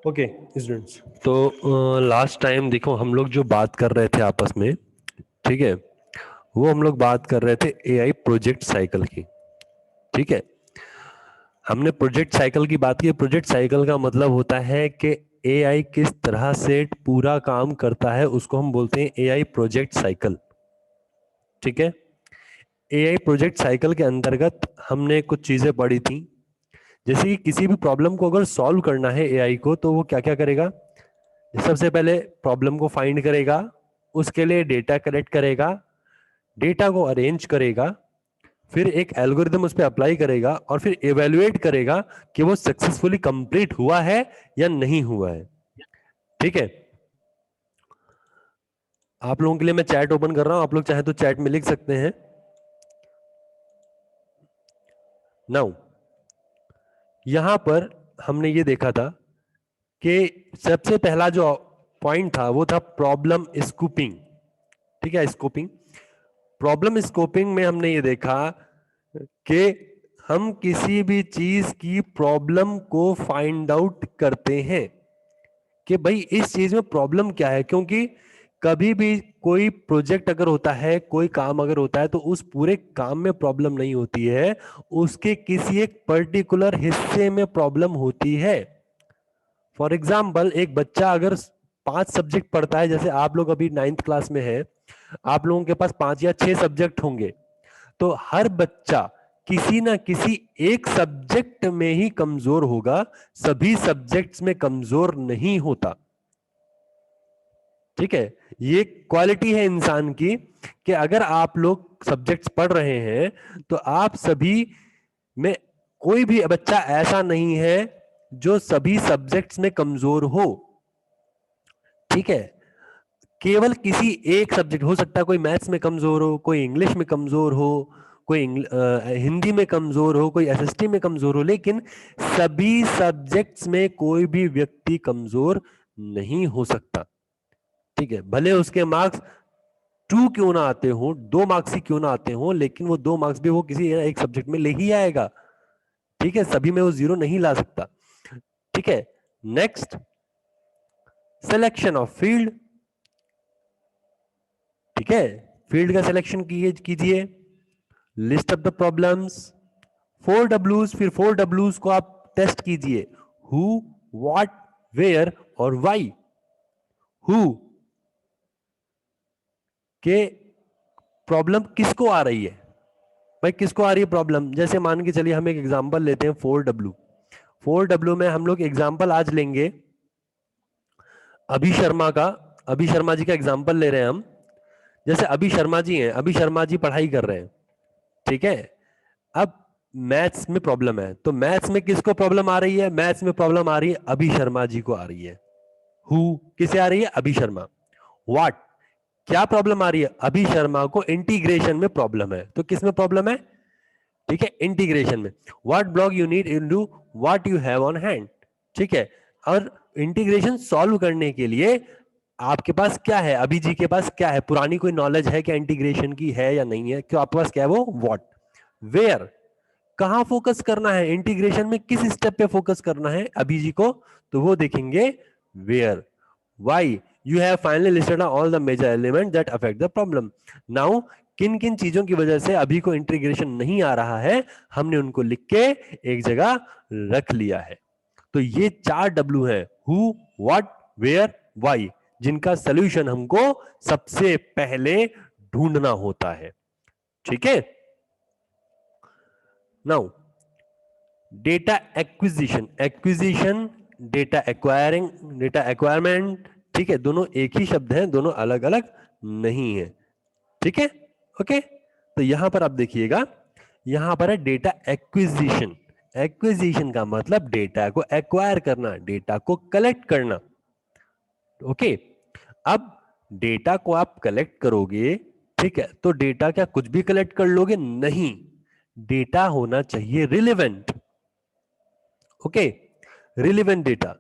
Okay students, तो last time देखो हम लोग जो बात कर रहे थे आपस में, ठीक है, वो हम लोग बात कर रहे थे एआई प्रोजेक्ट साइकिल की। ठीक है, हमने प्रोजेक्ट साइकिल की बात की। प्रोजेक्ट साइकिल का मतलब होता है कि एआई किस तरह से पूरा काम करता है, उसको हम बोलते हैं एआई प्रोजेक्ट साइकिल। ठीक है, एआई प्रोजेक्ट साइकिल के अंतर्गत हमने कुछ चीजें पढ़ी थी, जैसे कि किसी भी प्रॉब्लम को अगर सॉल्व करना है एआई को, तो वो क्या क्या करेगा। सबसे पहले प्रॉब्लम को फाइंड करेगा, उसके लिए डेटा कलेक्ट करेगा, डेटा को अरेंज करेगा, फिर एक एल्गोरिदम उस पर अप्लाई करेगा और फिर एवेल्युएट करेगा कि वो सक्सेसफुली कंप्लीट हुआ है या नहीं हुआ है। ठीक है, आप लोगों के लिए मैं चैट ओपन कर रहा हूं, आप लोग चाहे तो चैट में लिख सकते हैं। नाउ यहां पर हमने ये देखा था कि सबसे पहला जो पॉइंट था वो था प्रॉब्लम स्कूपिंग। ठीक है, स्कोपिंग। प्रॉब्लम स्कोपिंग में हमने ये देखा कि हम किसी भी चीज की प्रॉब्लम को फाइंड आउट करते हैं कि भाई इस चीज में प्रॉब्लम क्या है, क्योंकि कभी भी कोई प्रोजेक्ट अगर होता है, कोई काम अगर होता है, तो उस पूरे काम में प्रॉब्लम नहीं होती है, उसके किसी एक पर्टिकुलर हिस्से में प्रॉब्लम होती है। फॉर एग्जाम्पल, एक बच्चा अगर 5 सब्जेक्ट पढ़ता है, जैसे आप लोग अभी 9th क्लास में है, आप लोगों के पास 5 या 6 सब्जेक्ट होंगे, तो हर बच्चा किसी ना किसी एक सब्जेक्ट में ही कमजोर होगा, सभी सब्जेक्ट्स में कमजोर नहीं होता। ठीक है, ये क्वालिटी है इंसान की कि अगर आप लोग सब्जेक्ट्स पढ़ रहे हैं तो आप सभी में कोई भी बच्चा ऐसा नहीं है जो सभी सब्जेक्ट्स में कमजोर हो। ठीक है, केवल किसी एक सब्जेक्ट हो सकता है, कोई मैथ्स में कमजोर हो, कोई इंग्लिश में कमजोर हो, कोई हिंदी में कमजोर हो, कोई एसएसटी में कमजोर हो, लेकिन सभी सब्जेक्ट्स में कोई भी व्यक्ति कमजोर नहीं हो सकता। ठीक है, भले उसके मार्क्स 2 क्यों ना आते हो, 2 मार्क्स ही क्यों ना आते हो, लेकिन वो 2 मार्क्स भी वो किसी एक सब्जेक्ट में ले ही आएगा। ठीक है, सभी में वो 0 नहीं ला सकता। ठीक है, नेक्स्ट, सिलेक्शन ऑफ फील्ड। ठीक है, फील्ड का सिलेक्शन कीजिए, list of the problems, 4 W's, फिर 4 W's को आप टेस्ट कीजिए, हु, व्हाट, वेयर और वाई। हु के प्रॉब्लम किसको आ रही है, भाई किसको आ रही है प्रॉब्लम। जैसे मान के चलिए हम एक एग्जांपल लेते हैं, 4 W में हम लोग एग्जांपल आज लेंगे अभी शर्मा का। अभी शर्मा जी का एग्जांपल ले रहे हैं हम। जैसे अभी शर्मा जी हैं, अभी शर्मा जी पढ़ाई कर रहे हैं। ठीक है, अब मैथ्स में प्रॉब्लम है, तो मैथ्स में किसको प्रॉब्लम आ रही है, मैथ्स में प्रॉब्लम आ रही है अभी शर्मा जी को आ रही है। हु किसे आ रही है, अभी शर्मा। व्हाट क्या प्रॉब्लम आ रही है, अभी शर्मा को इंटीग्रेशन में प्रॉब्लम है, तो किस में प्रॉब्लम है, ठीक है, इंटीग्रेशन में। What block you need in do what you have on hand. ठीक है, और इंटीग्रेशन सॉल्व करने के लिए आपके पास क्या है, अभी जी के पास क्या है, पुरानी कोई नॉलेज है क्या इंटीग्रेशन की, है या नहीं है, क्यों आपके पास क्या है, वो व्हाट। वेयर कहां फोकस करना है इंटीग्रेशन में, किस स्टेप पे फोकस करना है अभी जी को, तो वो देखेंगे where. Why you have finally listed all the major element that affect the problem. Now किन किन चीजों की वजह से अभी को इंटीग्रेशन नहीं आ रहा है, हमने उनको लिख के एक जगह रख लिया है। तो ये 4 W है, हु, व्हाट, वेयर, वाई, जिनका सोल्यूशन हमको सबसे पहले ढूंढना होता है। ठीक है, now data acquisition, acquisition, data acquiring, data acquirement. ठीक है, दोनों एक ही शब्द हैं, दोनों अलग अलग नहीं है। ठीक है, ओके, तो यहां पर आप देखिएगा, यहां पर है डेटा एक्विजिशन। एक्विजिशन का मतलब डेटा को एक्वायर करना, डेटा को कलेक्ट करना। ओके, अब डेटा को आप कलेक्ट करोगे, ठीक है, तो डेटा क्या कुछ भी कलेक्ट कर लोगे, नहीं, डेटा होना चाहिए रिलेवेंट। ओके, रिलेवेंट डेटा,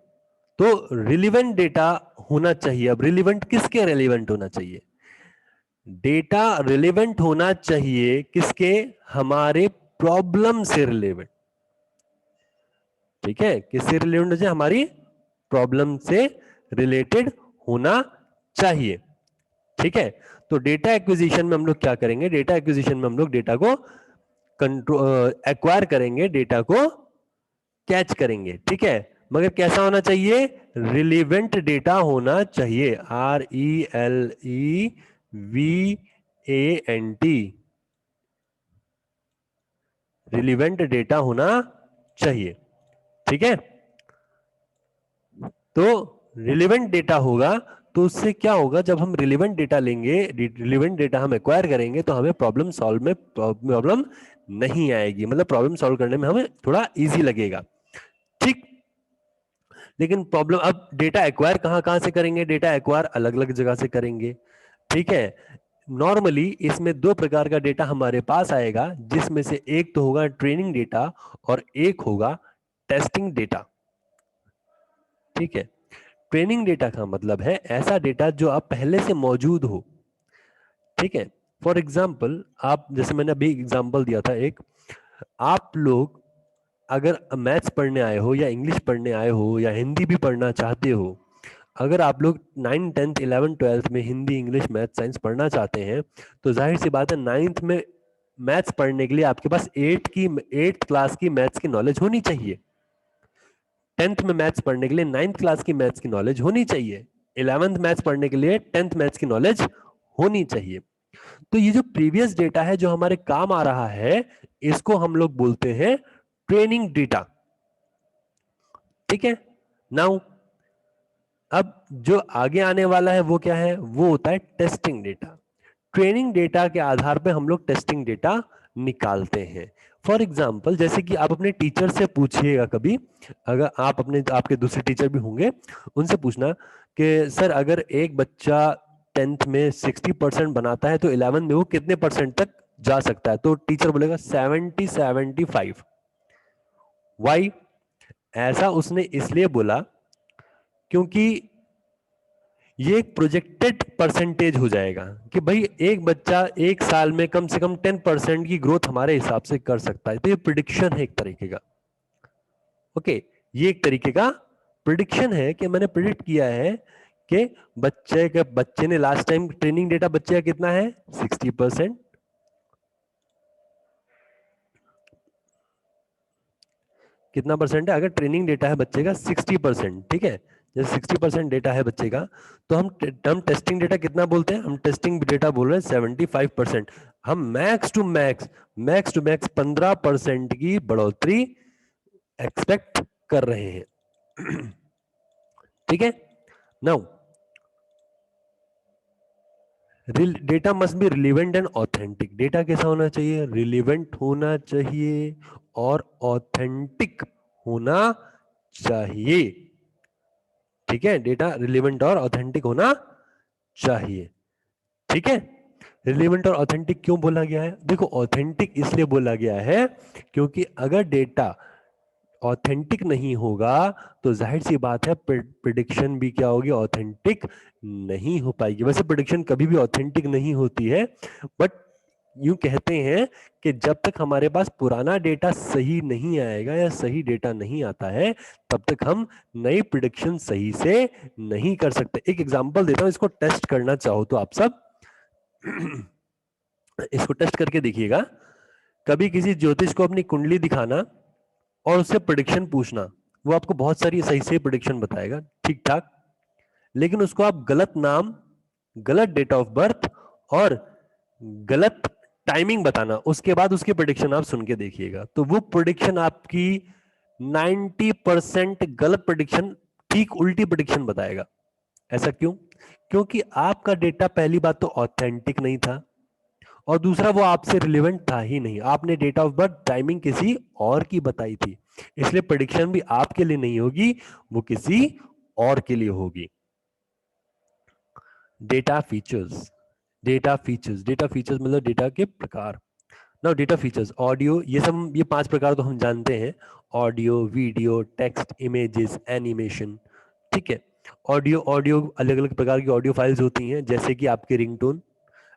तो रिलेवेंट डेटा होना चाहिए। अब रिलेवेंट किसके रिलेवेंट होना चाहिए, डेटा रिलेवेंट होना चाहिए किसके, हमारे प्रॉब्लम से रिलेवेंट। ठीक है, किससे रिलेवेंट होना चाहिए, हमारी प्रॉब्लम से रिलेटेड होना चाहिए। ठीक है, तो डेटा एक्विजिशन में हम लोग क्या करेंगे, डेटा एक्विजिशन में हम लोग डेटा को कंट्रोल एक्वायर करेंगे, डेटा को कैच करेंगे। ठीक है, मगर कैसा होना चाहिए, रिलेवेंट डेटा होना चाहिए, RELEVANT, रिलेवेंट डेटा होना चाहिए। ठीक है, तो रिलेवेंट डेटा होगा तो उससे क्या होगा, जब हम रिलेवेंट डेटा लेंगे, रिलेवेंट डेटा हम एक्वायर करेंगे तो हमें प्रॉब्लम सॉल्व में प्रॉब्लम नहीं आएगी, मतलब प्रॉब्लम सॉल्व करने में हमें थोड़ा इजी लगेगा। ठीक, लेकिन प्रॉब्लम अब डेटा एक्वायर कहां कहां से करेंगे, डेटा एक्वायर अलग अलग जगह से करेंगे। ठीक है, नॉर्मली इसमें दो प्रकार का डेटा हमारे पास आएगा, जिसमें से एक तो होगा ट्रेनिंग डेटा और एक होगा टेस्टिंग डेटा। ठीक है, ट्रेनिंग डेटा का मतलब है ऐसा डेटा जो आप पहले से मौजूद हो। ठीक है, फॉर एग्जाम्पल आप, जैसे मैंने अभी एग्जाम्पल दिया था एक, आप लोग अगर मैथ्स पढ़ने आए हो या इंग्लिश पढ़ने आए हो या हिंदी भी पढ़ना चाहते हो, अगर आप लोग 9, 10, 11, 12 में हिंदी, इंग्लिश, मैथ, साइंस पढ़ना चाहते हैं, तो जाहिर सी बात है 9th में मैथ्स पढ़ने के लिए आपके पास 8th क्लास की मैथ्स की नॉलेज होनी चाहिए। 10th में मैथ्स पढ़ने के लिए 9th क्लास की मैथ्स की नॉलेज होनी चाहिए। 11th मैथ्स पढ़ने के लिए 10th मैथ्स की नॉलेज होनी चाहिए। तो ये जो प्रीवियस डेटा है जो हमारे काम आ रहा है, इसको हम लोग बोलते हैं ट्रेनिंग डेटा। ठीक है, नाउ अब जो आगे आने वाला है वो क्या है, वो होता है टेस्टिंग डेटा। ट्रेनिंग डेटा के आधार पे हम लोग टेस्टिंग डेटा निकालते हैं। फॉर एग्जाम्पल, जैसे कि आप अपने टीचर से पूछिएगा कभी, अगर आप अपने, आपके दूसरे टीचर भी होंगे, उनसे पूछना कि सर अगर एक बच्चा 10th में 60% बनाता है तो 11th में वो कितने परसेंट तक जा सकता है, तो टीचर बोलेगा 70-75। वाई, ऐसा उसने इसलिए बोला क्योंकि ये एक प्रोजेक्टेड परसेंटेज हो जाएगा कि भाई एक बच्चा एक साल में कम से कम 10% की ग्रोथ हमारे हिसाब से कर सकता है, तो ये प्रिडिक्शन है एक तरीके का। ओके, ये एक तरीके का प्रिडिक्शन है कि मैंने प्रिडिक्ट किया है कि बच्चे ने लास्ट टाइम ट्रेनिंग डेटा बच्चे का कितना है, 60%। कितना परसेंट है, अगर ट्रेनिंग डेटा है बच्चे का 60%, ठीक है, जैसे 60% डेटा है बच्चे का, तो हम टेस्टिंग डेटा कितना बोलते हैं, हम टेस्टिंग डेटा बोल रहे हैं 75%। हम मैक्स टू मैक्स 15% की बढ़ोतरी एक्सपेक्ट कर रहे हैं। ठीक है, now data must be relevant and authentic. Data कैसा होना चाहिए, रिलीवेंट होना चाहिए और ऑथेंटिक होना चाहिए। ठीक है, डेटा रिलेवेंट और ऑथेंटिक होना चाहिए। ठीक है, रिलेवेंट और ऑथेंटिक क्यों बोला गया है, देखो ऑथेंटिक इसलिए बोला गया है क्योंकि अगर डेटा ऑथेंटिक नहीं होगा तो जाहिर सी बात है प्रिडिक्शन भी क्या होगी, ऑथेंटिक नहीं हो पाएगी। वैसे प्रिडिक्शन कभी भी ऑथेंटिक नहीं होती है, बट यूं कहते हैं कि जब तक हमारे पास पुराना डेटा सही नहीं आएगा या सही डेटा नहीं आता है, तब तक हम नई प्रिडिक्शन सही से नहीं कर सकते। एक एग्जांपल देता हूं, इसको टेस्ट करना चाहो तो आप सब इसको टेस्ट करके देखिएगा। कभी किसी ज्योतिष को अपनी कुंडली दिखाना और उससे प्रिडिक्शन पूछना, वो आपको बहुत सारी सही सही प्रिडिक्शन बताएगा, ठीक ठाक, लेकिन उसको आप गलत नाम, गलत डेट ऑफ बर्थ और गलत टाइमिंग बताना, उसके बाद उसकी प्रिडिक्शन आप सुन के देखिएगा, तो वो प्रिडिक्शन आपकी 90% गलत प्रिडिक्शन, ठीक उल्टी प्रिडिक्शन बताएगा। ऐसा क्यों, क्योंकि आपका डेटा पहली बात तो ऑथेंटिक नहीं था और दूसरा वो आपसे रिलेवेंट था ही नहीं, आपने डेट ऑफ बर्थ टाइमिंग किसी और की बताई थी, इसलिए प्रेडिक्शन भी आपके लिए नहीं होगी, वो किसी और के लिए होगी। डेटा फीचर्स, डेटा फीचर्स मतलब डेटा के प्रकार। नाउ डेटा फीचर्स, ऑडियो, ये सब, ये 5 प्रकार तो हम जानते हैं, audio, video, text, images, animation. ठीक है, ऑडियो, अलग अलग प्रकार की ऑडियो फाइल्स होती हैं, जैसे कि आपके रिंगटोन,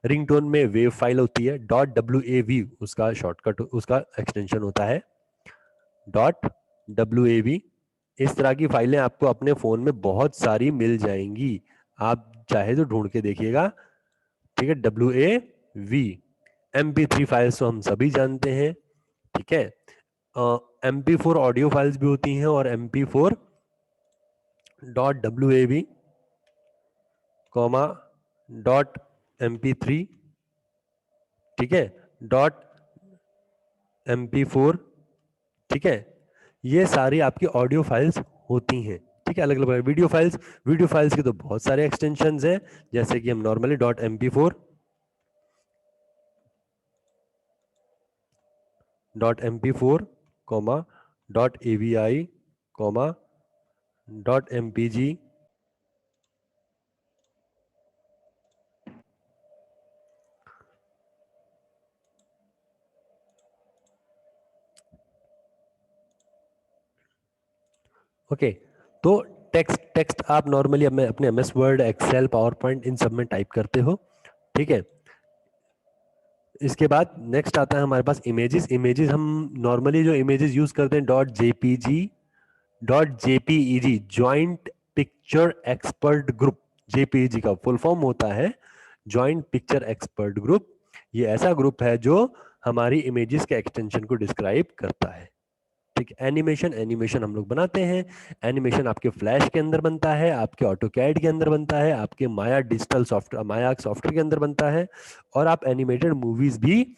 रिंगटोन में वेव फाइल होती है, .wav उसका शॉर्टकट, उसका एक्सटेंशन होता है .wav। इस तरह की फाइलें आपको अपने फोन में बहुत सारी मिल जाएंगी, आप चाहे तो ढूंढ के देखिएगा। ठीक है, WAV। MP3 फाइल्स तो हम सभी जानते हैं। ठीक है, MP4 ऑडियो फाइल्स भी होती हैं, और MP4.WAV कॉमा .MP3, ठीक है, .MP4, ठीक है, ये सारी आपकी ऑडियो फाइल्स होती हैं। ठीक है, अलग अलग वीडियो फाइल्स के तो बहुत सारे एक्सटेंशंस हैं, जैसे कि हम normally .MP4, .MP4 comma .AVI comma .MPG, okay. तो टेक्स्ट टेक्स्ट आप नॉर्मली अपने MS word, excel, power point इन सब में टाइप करते हो। ठीक है, इसके बाद नेक्स्ट आता है हमारे पास इमेजेस। इमेजेस हम नॉर्मली जो इमेजेस यूज करते हैं .JPG, .JPEG, joint picture expert group. JPEG का फुल फॉर्म होता है ज्वाइंट पिक्चर एक्सपर्ट ग्रुप। ये ऐसा ग्रुप है जो हमारी इमेजेस के एक्सटेंशन को डिस्क्राइब करता है। ठीक है, एनिमेशन एनिमेशन हम लोग बनाते हैं। एनिमेशन आपके फ्लैश के अंदर बनता है, आपके ऑटोकैड के अंदर बनता है, आपके माया डिजिटल सॉफ्टवेयर, माया सॉफ्टवेयर के अंदर बनता है, और आप एनिमेटेड मूवीज भी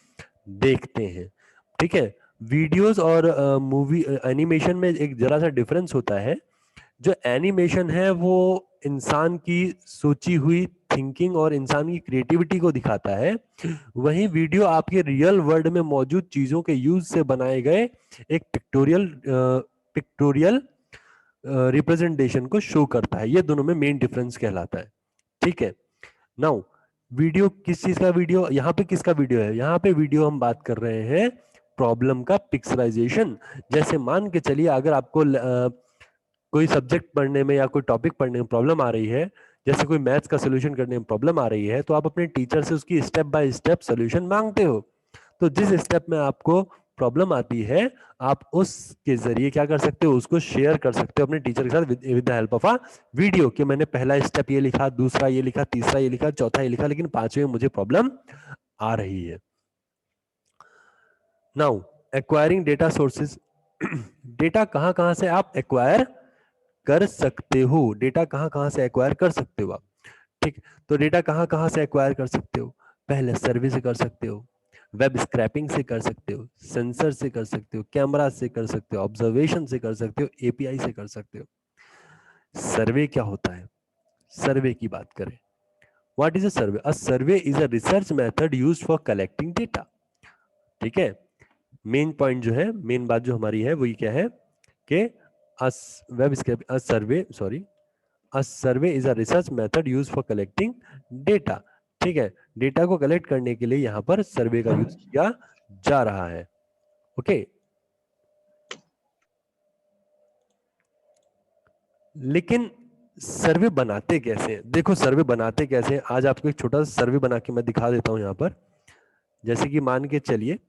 देखते हैं। ठीक है, वीडियोस और मूवी एनिमेशन में एक जरा सा डिफरेंस होता है। जो एनिमेशन है वो इंसान की सोची हुई थिंकिंग और इंसान की क्रिएटिविटी को दिखाता है, वहीं वीडियो आपके रियल वर्ल्ड में मौजूद चीजों के यूज से बनाए गए एक पिक्टोरियल रिप्रेजेंटेशन को शो करता है। ये दोनों में मेन डिफरेंस कहलाता है। ठीक है, नाउ वीडियो किस चीज का वीडियो, यहाँ पे किसका वीडियो है? यहाँ पे वीडियो हम बात कर रहे हैं प्रॉब्लम का पिक्सलाइजेशन। जैसे मान के चलिए अगर आपको कोई सब्जेक्ट पढ़ने में या कोई टॉपिक पढ़ने में प्रॉब्लम आ रही है, जैसे कोई मैथ्स का सोल्यूशन करने में प्रॉब्लम आ रही है, तो आप अपने टीचर से उसकी स्टेप बाय स्टेप सोल्यूशन मांगते हो। तो जिस स्टेप में आपको प्रॉब्लम आती है, आप उसके जरिए क्या कर सकते हो, उसको शेयर कर सकते हो अपने टीचर के साथ with the help of a video, कि मैंने पहला स्टेप ये लिखा, दूसरा ये लिखा, तीसरा ये लिखा, चौथा ये लिखा, लेकिन पांचवें में मुझे प्रॉब्लम आ रही है। Now acquiring data sources. Data कहां कहां से आप एक्वायर कर सकते हो? डेटा कहां कहां से एक्वायर कर सकते हो आप? ठीक, तो डेटा कहां कहां से एक्वायर कर सकते हो? पहले सर्वे से कर सकते हो, वेब स्क्रैपिंग से कर सकते हो, सेंसर से कर सकते हो, कैमरा से कर सकते हो, ऑब्जर्वेशन से कर सकते हो, API से कर सकते हो। सर्वे क्या होता है? सर्वे की बात करें, what is a survey? A survey is a research method used for collecting data. ठीक है, मेन पॉइंट जो है, मेन बात जो हमारी है वो ये क्या है कि web scrap a survey sorry a survey is a research method use for collecting data. ठीक है, डेटा को कलेक्ट करने के लिए यहां पर सर्वे का यूज किया जा रहा है। ओके, लेकिन सर्वे बनाते कैसे हैं? देखो सर्वे बनाते कैसे हैं, आज आपको एक छोटा सा सर्वे बना के मैं दिखा देता हूं यहां पर। जैसे कि मान के चलिए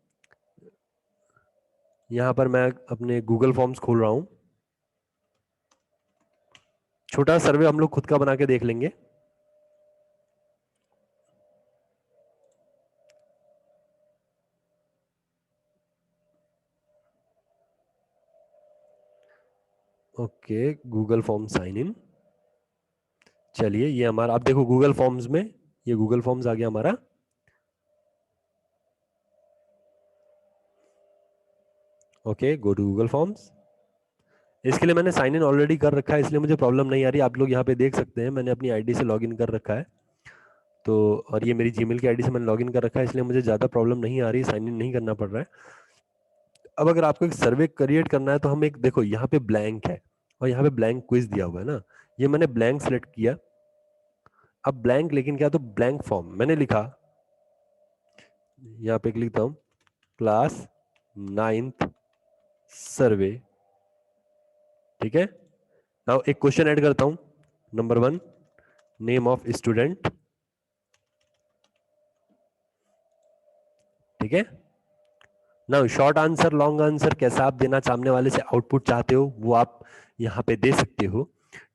यहां पर मैं अपने गूगल फॉर्म्स खोल रहा हूं, छोटा सर्वे हम लोग खुद का बना के देख लेंगे। Okay, Google form sign in. चलिए ये हमारा, आप देखो गूगल फॉर्म्स में ये गूगल फॉर्म्स आ गया हमारा। Okay, go to Google forms. इसके लिए मैंने साइन इन ऑलरेडी कर रखा है, इसलिए मुझे प्रॉब्लम नहीं आ रही। आप लोग यहाँ पे देख सकते हैं मैंने अपनी आईडी से लॉगिन कर रखा है, तो और ये मेरी जीमेल की आईडी से मैंने लॉगिन कर रखा है, इसलिए मुझे ज़्यादा प्रॉब्लम नहीं आ रही, साइन इन नहीं करना पड़ रहा है। अब अगर आपको एक सर्वे क्रिएट करना है तो हम एक देखो यहाँ पे ब्लैंक है और यहाँ पे ब्लैंक क्विज दिया हुआ है ना, ये मैंने ब्लैंक सेलेक्ट किया। अब ब्लैंक लेकिन क्या, तो ब्लैंक फॉर्म मैंने लिखा, यहाँ पे लिखता हूँ क्लास 9th सर्वे। ठीक है, नाउ एक क्वेश्चन ऐड करता हूं। Number 1, name of student. ठीक है, ना शॉर्ट आंसर लॉन्ग आंसर कैसा आप देना सामने वाले से आउटपुट चाहते हो वो आप यहाँ पे दे सकते हो,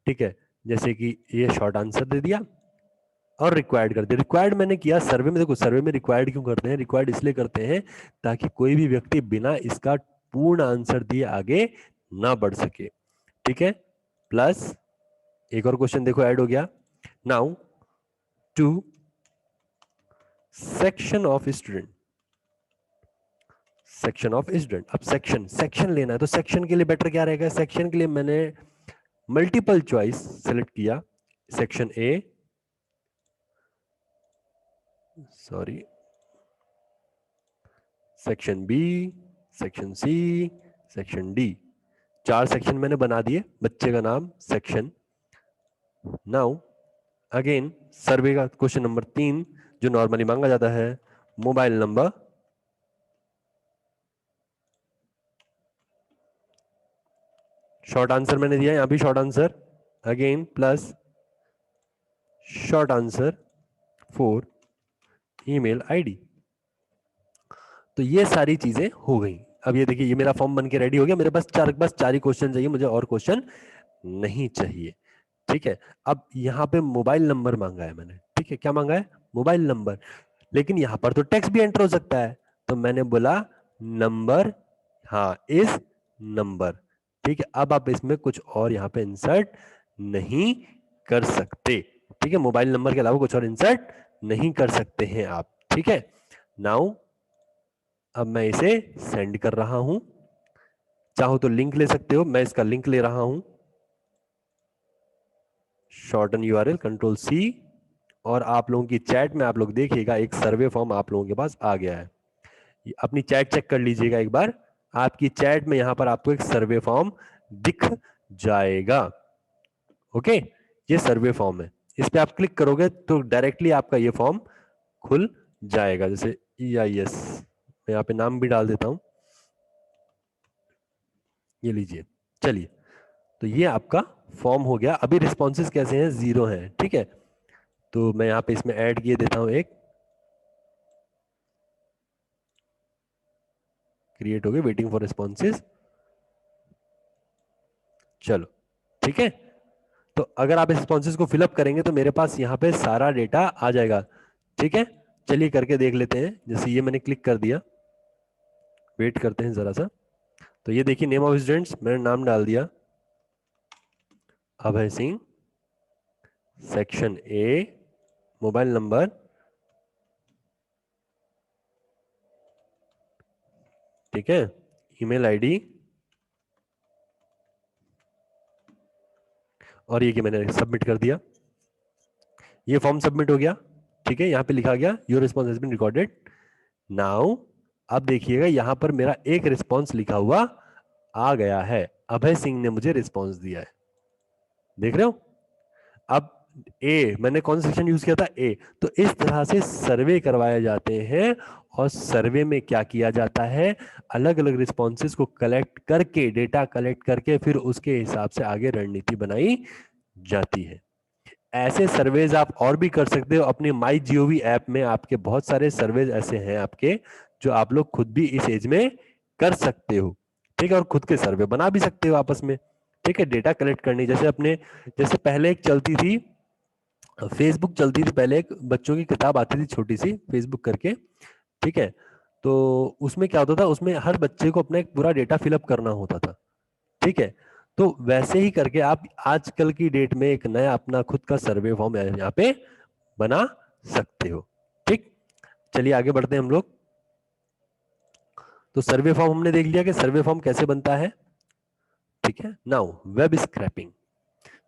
ठीक है। जैसे कि ये शॉर्ट आंसर दे दिया और रिक्वायर्ड कर दिया। रिक्वायर्ड मैंने किया सर्वे में, देखो सर्वे में रिक्वायर्ड क्यों करते हैं, रिक्वायर्ड इसलिए करते हैं ताकि कोई भी व्यक्ति बिना इसका पूर्ण आंसर दिए आगे ना बढ़ सके, ठीक है। प्लस एक और क्वेश्चन देखो ऐड हो गया, now two section of student, section of student. अब सेक्शन सेक्शन लेना है तो सेक्शन के लिए बेटर क्या रहेगा, सेक्शन के लिए मैंने मल्टीपल चॉइस सेलेक्ट किया, section A, sorry section B, section C, section D, 4 section मैंने बना दिए, बच्चे का नाम सेक्शन। नाउ अगेन सर्वे का क्वेश्चन नंबर 3 जो नॉर्मली मांगा जाता है, मोबाइल नंबर, शॉर्ट आंसर मैंने दिया यहां भी short answer again plus short answer for email ID. तो ये सारी चीजें हो गई। अब ये देखिए ये मेरा फॉर्म बन के रेडी हो गया, मेरे पास चार ही क्वेश्चन चाहिए, मुझे और क्वेश्चन नहीं चाहिए, ठीक है। अब यहाँ पे मोबाइल नंबर मांगा है मैंने, ठीक है, क्या मांगा है, मोबाइल नंबर, लेकिन यहां पर तो टेक्स्ट भी एंटर हो सकता है, तो मैंने बोला नंबर, हाँ इस नंबर, ठीक है। अब आप इसमें कुछ और यहाँ पे इंसर्ट नहीं कर सकते, ठीक है, मोबाइल नंबर के अलावा कुछ और इंसर्ट नहीं कर सकते हैं आप, ठीक है। नाउ अब मैं इसे सेंड कर रहा हूं, चाहो तो लिंक ले सकते हो, मैं इसका लिंक ले रहा हूं, शॉर्टन यूआरएल कंट्रोल सी, और आप लोगों की चैट में आप लोग देखिएगा एक सर्वे फॉर्म आप लोगों के पास आ गया है। अपनी चैट चेक कर लीजिएगा एक बार, आपकी चैट में यहां पर आपको एक सर्वे फॉर्म दिख जाएगा, ओके। ये सर्वे फॉर्म है, इस पे आप क्लिक करोगे तो डायरेक्टली आपका ये फॉर्म खुल जाएगा। जैसे EIS मैं यहाँ पे नाम भी डाल देता हूं, ये लीजिए, चलिए, तो ये आपका फॉर्म हो गया। अभी रिस्पॉन्सेज कैसे हैं, 0 हैं, ठीक है। तो मैं यहाँ पे इसमें ऐड किए देता हूं, एक क्रिएट हो गए, वेटिंग फॉर रिस्पॉन्सेज, चलो ठीक है। तो अगर आप इस रिस्पॉन्सेज को फिलअप करेंगे तो मेरे पास यहाँ पे सारा डेटा आ जाएगा, ठीक है। चलिए करके देख लेते हैं, जैसे ये मैंने क्लिक कर दिया, वेट करते हैं जरा सा। तो ये देखिए नेम ऑफ स्टूडेंट्स मैंने नाम डाल दिया Abhay Singh, section A, mobile number, ठीक है, ईमेल आईडी, और ये कि मैंने सबमिट कर दिया, ये फॉर्म सबमिट हो गया, ठीक है। यहाँ पे लिखा गया your response has been recorded. Now अब देखिएगा यहां पर मेरा एक रिस्पॉन्स लिखा हुआ आ गया है, अभय सिंह ने मुझे रिस्पॉन्स दिया है, देख रहे हो। अब ए मैंने कौन सा सेक्शन यूज किया था, ए। तो इस तरह से सर्वे करवाए जाते हैं, और सर्वे में क्या किया जाता है, अलग अलग रिस्पॉन्सेज को कलेक्ट करके, डेटा कलेक्ट करके फिर उसके हिसाब से आगे रणनीति बनाई जाती है। ऐसे सर्वेज आप और भी कर सकते हो अपने माई जीओवी ऐप में, आपके बहुत सारे सर्वेज ऐसे हैं आपके जो आप लोग खुद भी इस एज में कर सकते हो, ठीक है। और खुद के सर्वे बना भी सकते हो आपस में, ठीक है, डेटा कलेक्ट करनी। जैसे अपने, जैसे पहले एक चलती थी फेसबुक, चलती थी पहले एक बच्चों की किताब आती थी छोटी सी फेसबुक करके, ठीक है। तो उसमें क्या होता था, उसमें हर बच्चे को अपना एक पूरा डेटा फिलअप करना होता था, ठीक है। तो वैसे ही करके आप आजकल की डेट में एक नया अपना खुद का सर्वे फॉर्म यहाँ पे बना सकते हो, ठीक। चलिए आगे बढ़ते हैं हम लोग। तो सर्वे फॉर्म हमने देख लिया कि सर्वे फॉर्म कैसे बनता है, ठीक है। Now web scraping,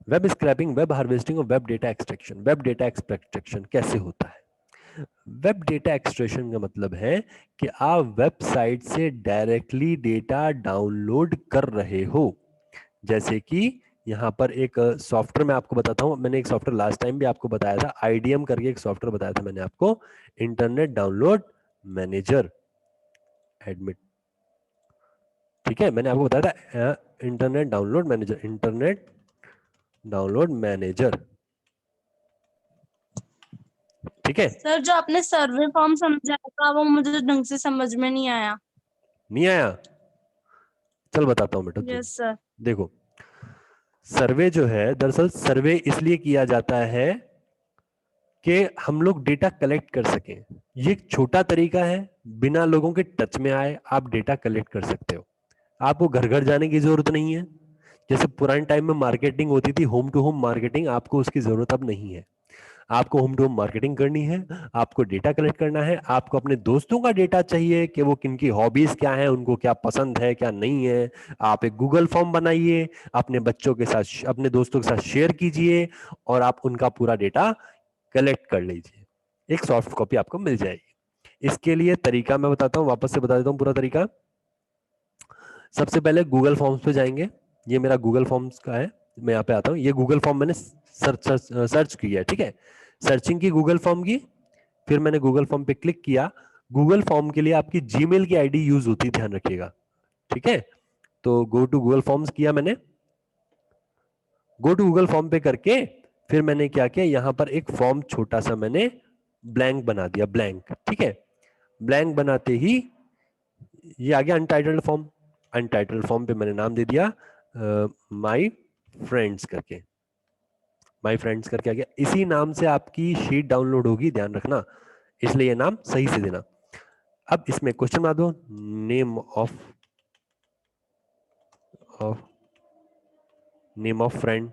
web scraping, web harvesting और web data extraction. Web data extraction कैसे होता है, वेब डेटा एक्सट्रैक्शन का मतलब है कि आप वेबसाइट से डायरेक्टली डेटा डाउनलोड कर रहे हो। जैसे कि यहाँ पर एक सॉफ्टवेयर मैं आपको बताता हूँ, मैंने एक सॉफ्टवेयर लास्ट टाइम भी आपको बताया था, आईडीएम करके एक सॉफ्टवेयर बताया था मैंने आपको, इंटरनेट डाउनलोड मैनेजर एडमिट, ठीक है। मैंने आपको बताया था internet download manager, internet download manager, ठीक है। सर जो आपने सर्वे फॉर्म समझाया था वो मुझे ढंग से समझ में नहीं आया। नहीं आया? चल बताता हूं बेटा तुझे। Yes sir. देखो, सर्वे जो है, दरअसल सर्वे इसलिए किया जाता है कि हम लोग डेटा कलेक्ट कर सकें। ये एक छोटा तरीका है, बिना लोगों के टच में आए आप डेटा कलेक्ट कर सकते हो। आपको घर घर जाने की जरूरत नहीं है। जैसे पुराने टाइम में मार्केटिंग होती थी, होम टू होम मार्केटिंग, आपको उसकी जरूरत अब नहीं है। आपको होम टू होम मार्केटिंग करनी है, आपको डेटा कलेक्ट करना है, आपको अपने दोस्तों का डेटा चाहिए कि वो किनकी हॉबीज क्या है, उनको क्या पसंद है क्या नहीं है। आप एक गूगल फॉर्म बनाइए, अपने बच्चों के साथ, अपने दोस्तों के साथ शेयर कीजिए, और आप उनका पूरा डेटा कलेक्ट कर लीजिए। एक सॉफ्ट कॉपी आपको मिल जाएगी। इसके लिए तरीका मैं बताता हूँ, वापस से बता देता हूँ पूरा तरीका। सबसे पहले गूगल फॉर्म्स पे जाएंगे। ये मेरा गूगल फॉर्म्स का है, मैं यहाँ पे आता हूँ। ये गूगल फॉर्म मैंने सर्च किया है, ठीक है। सर्चिंग की गूगल फॉर्म की, फिर मैंने गूगल फॉर्म पे क्लिक किया। गूगल फॉर्म के लिए आपकी जीमेल की आईडी यूज होती है, ध्यान रखिएगा, ठीक है। तो गो टू गूगल फॉर्म्स किया मैंने। गो टू गूगल फॉर्म पे करके फिर मैंने क्या किया, यहां पर एक फॉर्म छोटा सा मैंने ब्लैंक बना दिया, ब्लैंक, ठीक है। ब्लैंक बनाते ही ये आ गया अनटाइटल्ड फॉर्म। अनटाइटल्ड फॉर्म पे मैंने नाम दे दिया माई फ्रेंड्स करके। माई फ्रेंड्स करके आ गया। इसी नाम से आपकी शीट डाउनलोड होगी, ध्यान रखना, इसलिए ये नाम सही से देना। अब इसमें क्वेश्चन बना दो, name of of name of friend,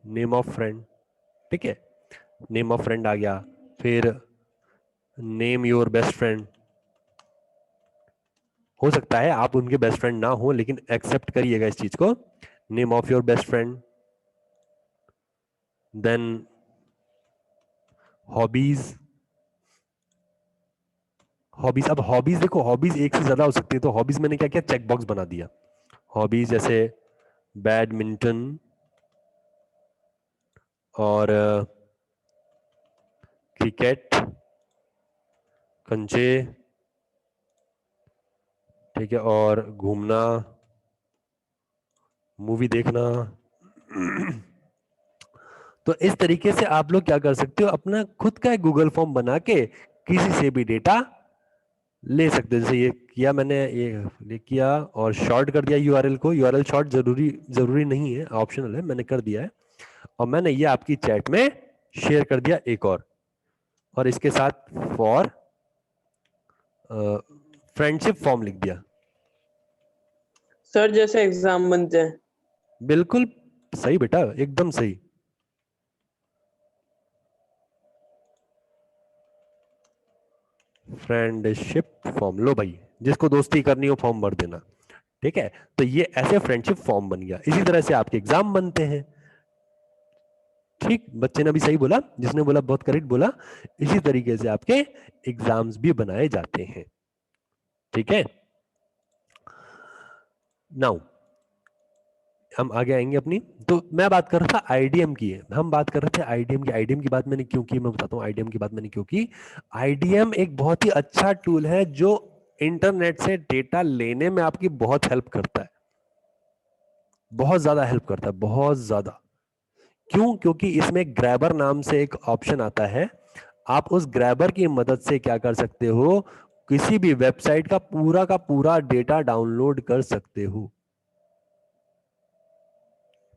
name of friend, ठीक है। नेम ऑफ फ्रेंड आ गया। फिर नेम योर बेस्ट फ्रेंड। हो सकता है आप उनके बेस्ट फ्रेंड ना हो, लेकिन एक्सेप्ट करिएगा इस चीज को। Name of your best friend. Then hobbies. Hobbies, अब हॉबीज देखो, हॉबीज एक से ज्यादा हो सकती है, तो हॉबीज मैंने क्या किया, चेक बॉक्स बना दिया। हॉबीज जैसे बैडमिंटन और क्रिकेट, कंचे, ठीक है, और घूमना, मूवी देखना। तो इस तरीके से आप लोग क्या कर सकते हो, अपना खुद का एक गूगल फॉर्म बना के किसी से भी डेटा ले सकते हो। जैसे ये किया मैंने, ये किया और शॉर्ट कर दिया यूआरएल को। यूआरएल शॉर्ट जरूरी जरूरी नहीं है, ऑप्शनल है, मैंने कर दिया है। और मैंने ये आपकी चैट में शेयर कर दिया एक और इसके साथ फॉर फ्रेंडशिप फॉर्म लिख दिया। सर जैसे एग्जाम बनते हैं। बिल्कुल सही बेटा, एकदम सही। फ्रेंडशिप फॉर्म लो भाई, जिसको दोस्ती करनी हो फॉर्म भर देना, ठीक है। तो ये ऐसे फ्रेंडशिप फॉर्म बन गया। इसी तरह से आपके एग्जाम बनते हैं, ठीक। बच्चे ने अभी सही बोला, जिसने बोला बहुत करेक्ट बोला। इसी तरीके से आपके एग्जाम्स भी बनाए जाते हैं, ठीक है। नाउ हम आगे आएंगे अपनी। तो मैं बात कर रहा था आईडीएम की, हम बात कर रहे थे आईडीएम की। आईडीएम की बात मैंने क्यों की, मैं बताता हूँ आईडीएम की बात मैंने क्यों की। आईडीएम एक बहुत ही अच्छा टूल है जो इंटरनेट से डेटा लेने में आपकी बहुत हेल्प करता है, बहुत ज्यादा हेल्प करता है, बहुत ज्यादा। क्यों? क्योंकि इसमें ग्रैबर नाम से एक ऑप्शन आता है। आप उस ग्रैबर की मदद से क्या कर सकते हो, किसी भी वेबसाइट का पूरा डेटा डाउनलोड कर सकते हो,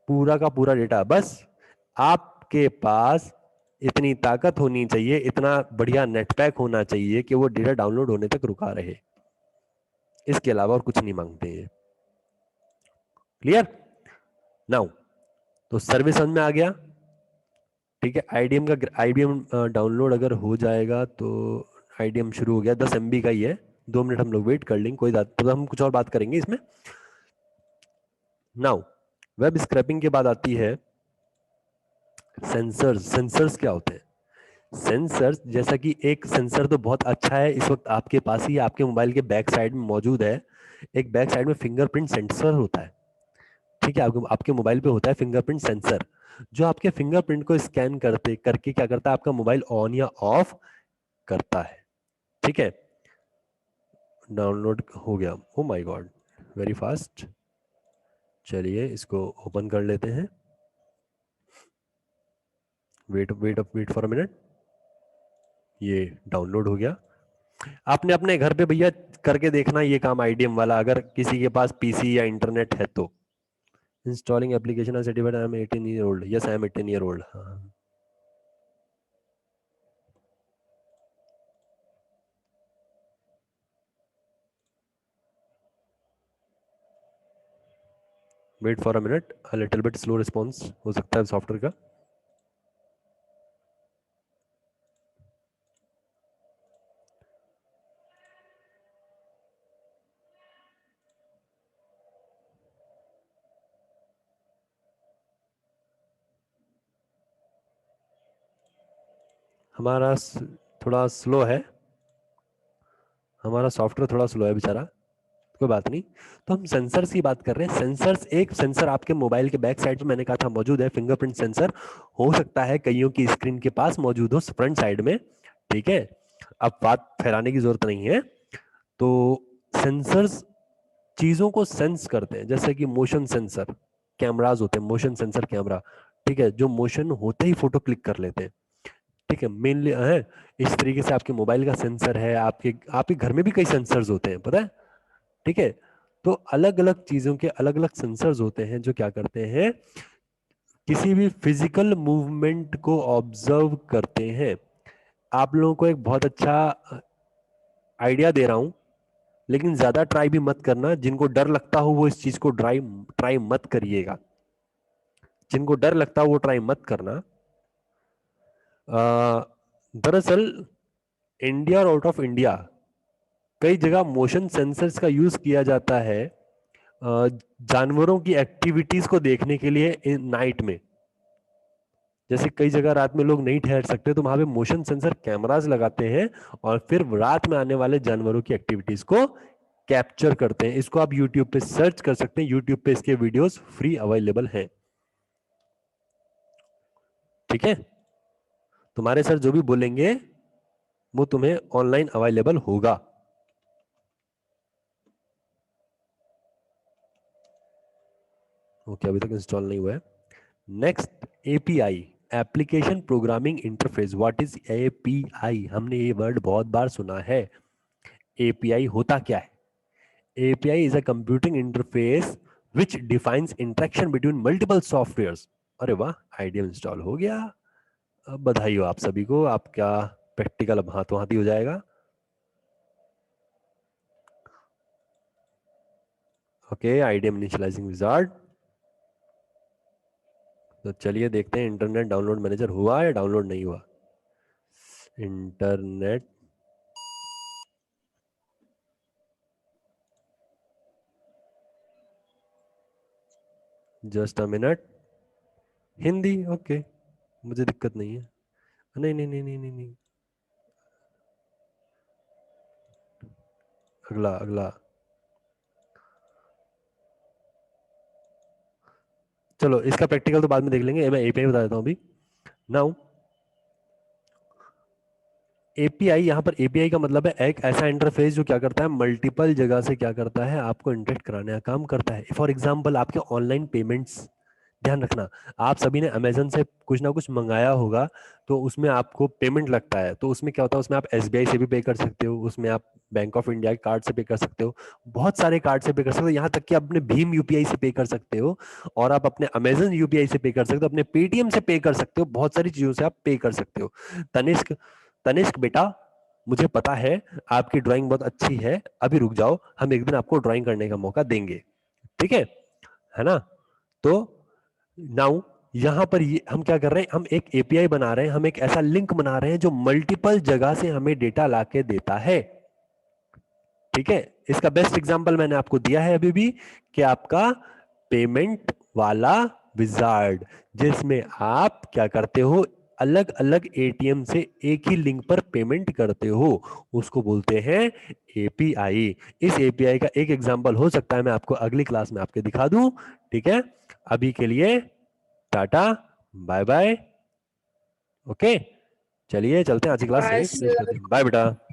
पूरा का पूरा डेटा। बस आपके पास इतनी ताकत होनी चाहिए, इतना बढ़िया नेट पैक होना चाहिए कि वो डेटा डाउनलोड होने तक रुका रहे। इसके अलावा और कुछ नहीं मांगते हैं। क्लियर? नाउ तो सर्विस समझ में आ गया, ठीक है। आईडीएम डाउनलोड अगर हो जाएगा तो आईडीएम शुरू हो गया। 10 MB का ही है, 2 मिनट हम लोग वेट कर लेंगे, कोई बात तो हम कुछ और बात करेंगे इसमें। नाउ वेब स्क्रैपिंग के बाद आती है सेंसर्स। सेंसर्स क्या होते हैं? सेंसर्स, जैसा कि एक सेंसर तो बहुत अच्छा है, इस वक्त आपके पास ही आपके मोबाइल के बैक साइड में मौजूद है। एक बैक साइड में फिंगरप्रिंट सेंसर होता है, ठीक है। आपके आपके मोबाइल पे होता है फिंगरप्रिंट सेंसर, जो आपके फिंगरप्रिंट को स्कैन करते करके क्या करता है, आपका मोबाइल ऑन या ऑफ करता है, ठीक है। डाउनलोड हो गया, oh my God, very fast. चलिए इसको ओपन कर लेते हैं। वेट फॉर अ मिनट, ये डाउनलोड हो गया। आपने अपने घर पे भैया करके देखना ये काम आईडीएम वाला, अगर किसी के पास पीसी या इंटरनेट है तो। Installing application certified, I am 18 year old, yes I am 18 year old. Wait for a minute, a little bit slow response हो सकता है सॉफ्टवेयर का। हमारा थोड़ा स्लो है, हमारा सॉफ्टवेयर थोड़ा स्लो है बेचारा, कोई बात नहीं। तो हम सेंसर्स की बात कर रहे हैं। सेंसर्स, एक सेंसर आपके मोबाइल के बैक साइड में मैंने कहा था मौजूद है, फिंगरप्रिंट सेंसर। हो सकता है कईयों की स्क्रीन के पास मौजूद हो फ्रंट साइड में, ठीक है। अब बात फैलाने की जरूरत नहीं है। तो सेंसर्स चीजों को सेंस करते हैं, जैसे कि मोशन सेंसर कैमराज होते हैं, मोशन सेंसर कैमरा, ठीक है, जो मोशन होते ही फोटो क्लिक कर लेते हैं, ठीक है, मेनली है। इस तरीके से आपके मोबाइल का सेंसर है, आपके आपके घर में भी कई सेंसर्स होते हैं, पता है, ठीक है। तो अलग अलग चीजों के अलग अलग सेंसर्स होते हैं जो क्या करते हैं, किसी भी फिजिकल मूवमेंट को ऑब्जर्व करते हैं। आप लोगों को एक बहुत अच्छा आइडिया दे रहा हूं, लेकिन ज्यादा ट्राई भी मत करना। जिनको डर लगता हो वो इस चीज को ट्राई ट्राई मत करिएगा, जिनको डर लगता हो वो ट्राई मत करना। दरअसल इंडिया और आउट ऑफ इंडिया कई जगह मोशन सेंसर्स का यूज किया जाता है जानवरों की एक्टिविटीज को देखने के लिए नाइट में। जैसे कई जगह रात में लोग नहीं ठहर सकते तो वहां पे मोशन सेंसर कैमरास लगाते हैं और फिर रात में आने वाले जानवरों की एक्टिविटीज को कैप्चर करते हैं। इसको आप यूट्यूब पे सर्च कर सकते हैं, यूट्यूब पे इसके वीडियोस फ्री अवेलेबल हैं, ठीक है। तुम्हारे सर जो भी बोलेंगे वो तुम्हें ऑनलाइन अवेलेबल होगा। ओके, अभी तक इंस्टॉल नहीं हुआ है। Next, API, application programming interface. What is API? हमने ये वर्ड बहुत बार सुना है। एपीआई होता क्या है? API is a computing interface which defines interaction between multiple softwares. अरे वाह, आईडीएम इंस्टॉल हो गया। अब बधाई हो आप सभी को, आपका प्रैक्टिकल अब हाथों हाथ ही हो जाएगा। Okay, IDM initialising wizard. तो चलिए देखते हैं इंटरनेट डाउनलोड मैनेजर हुआ या डाउनलोड नहीं हुआ। Internet, just a minute. Hindi, okay, मुझे दिक्कत नहीं है। नहीं नहीं नहीं नहीं नहीं नहीं, अगला अगला। चलो इसका प्रैक्टिकल तो बाद में देख लेंगे, मैं एपीआई बता देता हूँ अभी। नाउ एपीआई, यहां पर एपीआई का मतलब है एक ऐसा इंटरफेस जो क्या करता है, मल्टीपल जगह से क्या करता है, आपको इंटरेक्ट कराने का काम करता है। फॉर एग्जांपल आपके ऑनलाइन पेमेंट्स, ध्यान रखना, आप सभी ने अमेजन से कुछ ना कुछ मंगाया होगा, तो उसमें आपको पेमेंट लगता है। तो उसमें क्या होता है, उसमें आप एसबीआई से भी पे कर सकते हो, उसमें आप बैंक ऑफ इंडिया के कार्ड से पे कर सकते हो, बहुत सारे कार्ड से पे कर सकते हो, यहाँ तक कि आप अपने भीम यूपीआई से पे कर सकते हो, और आप अपने अमेजन यूपीआई से पे कर सकते हो, अपने पेटीएम से पे कर सकते हो, बहुत सारी चीजों से आप पे कर सकते हो। तनिष्क, तनिष्क बेटा, मुझे पता है आपकी ड्राइंग बहुत अच्छी है, अभी रुक जाओ, हम एक दिन आपको ड्राइंग करने का मौका देंगे, ठीक है ना। तो नाउ यहां पर हम क्या कर रहे हैं, हम एक एपीआई बना रहे हैं, हम एक ऐसा लिंक बना रहे हैं जो मल्टीपल जगह से हमें डेटा लाके देता है, ठीक है। इसका बेस्ट एग्जांपल मैंने आपको दिया है अभी भी, कि आपका पेमेंट वाला विजार्ड, जिसमें आप क्या करते हो, अलग अलग एटीएम से एक ही लिंक पर पेमेंट करते हो, उसको बोलते हैं एपीआई। इस एपीआई का एक एग्जांपल हो सकता है मैं आपको अगली क्लास में आपके दिखा दूं, ठीक है। अभी के लिए टाटा, बाय बाय, ओके। चलिए चलते हैं, आज की क्लास बाय यहीं फिनिश करते हैं, बाय बेटा।